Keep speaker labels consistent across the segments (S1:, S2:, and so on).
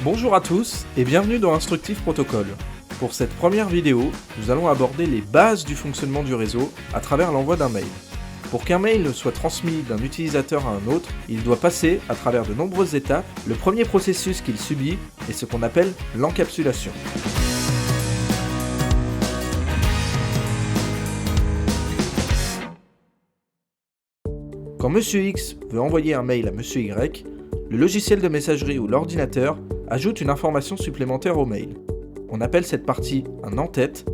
S1: Bonjour à tous et bienvenue dans Instructif Protocol. Pour cette première vidéo, nous allons aborder les bases du fonctionnement du réseau à travers l'envoi d'un mail. Pour qu'un mail soit transmis d'un utilisateur à un autre, il doit passer à travers de nombreuses étapes. Le premier processus qu'il subit est ce qu'on appelle l'encapsulation. Quand Monsieur X veut envoyer un mail à Monsieur Y, le logiciel de messagerie ou l'ordinateur ajoute une information supplémentaire au mail. On appelle cette partie un en-tête.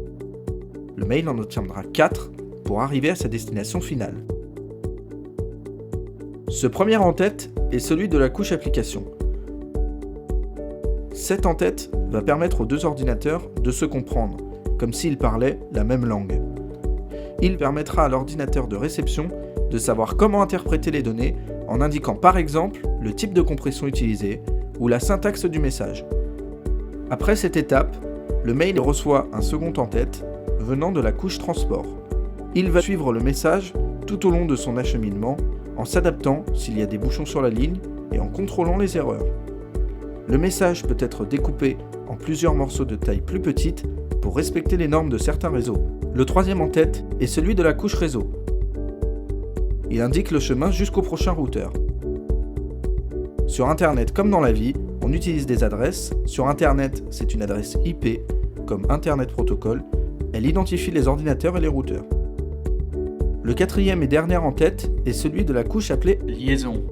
S1: Le mail en obtiendra 4 pour arriver à sa destination finale. Ce premier en-tête est celui de la couche application. Cet en-tête va permettre aux deux ordinateurs de se comprendre, comme s'ils parlaient la même langue. Il permettra à l'ordinateur de réception de savoir comment interpréter les données en indiquant par exemple le type de compression utilisé ou la syntaxe du message. Après cette étape, le mail reçoit un second en-tête venant de la couche transport. Il va suivre le message tout au long de son acheminement en s'adaptant s'il y a des bouchons sur la ligne et en contrôlant les erreurs. Le message peut être découpé en plusieurs morceaux de taille plus petite pour respecter les normes de certains réseaux. Le troisième en-tête est celui de la couche réseau. Il indique le chemin jusqu'au prochain routeur. Sur Internet comme dans la vie, on utilise des adresses. Sur Internet, c'est une adresse IP, comme Internet Protocol. Elle identifie les ordinateurs et les routeurs. Le quatrième et dernier en-tête est celui de la couche appelée liaison.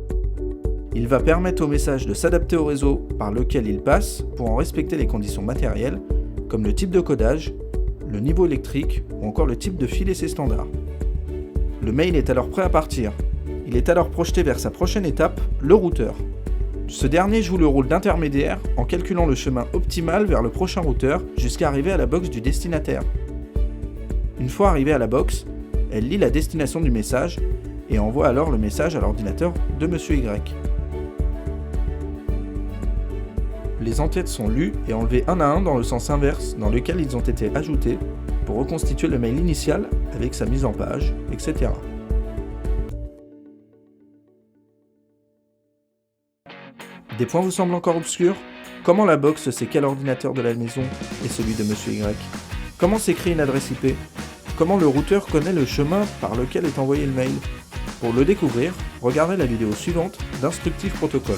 S1: Il va permettre au message de s'adapter au réseau par lequel il passe pour en respecter les conditions matérielles, comme le type de codage, le niveau électrique ou encore le type de fil et ses standards. Le mail est alors prêt à partir. Il est alors projeté vers sa prochaine étape, le routeur. Ce dernier joue le rôle d'intermédiaire en calculant le chemin optimal vers le prochain routeur jusqu'à arriver à la box du destinataire. Une fois arrivé à la box, elle lit la destination du message et envoie alors le message à l'ordinateur de Monsieur Y. Les en-têtes sont lus et enlevés un à un dans le sens inverse dans lequel ils ont été ajoutés pour reconstituer le mail initial avec sa mise en page, etc. Des points vous semblent encore obscurs? Comment la box sait quel ordinateur de la maison est celui de Monsieur Y? Comment s'écrit une adresse IP? Comment le routeur connaît le chemin par lequel est envoyé le mail? Pour le découvrir, regardez la vidéo suivante d'Instructif Protocol.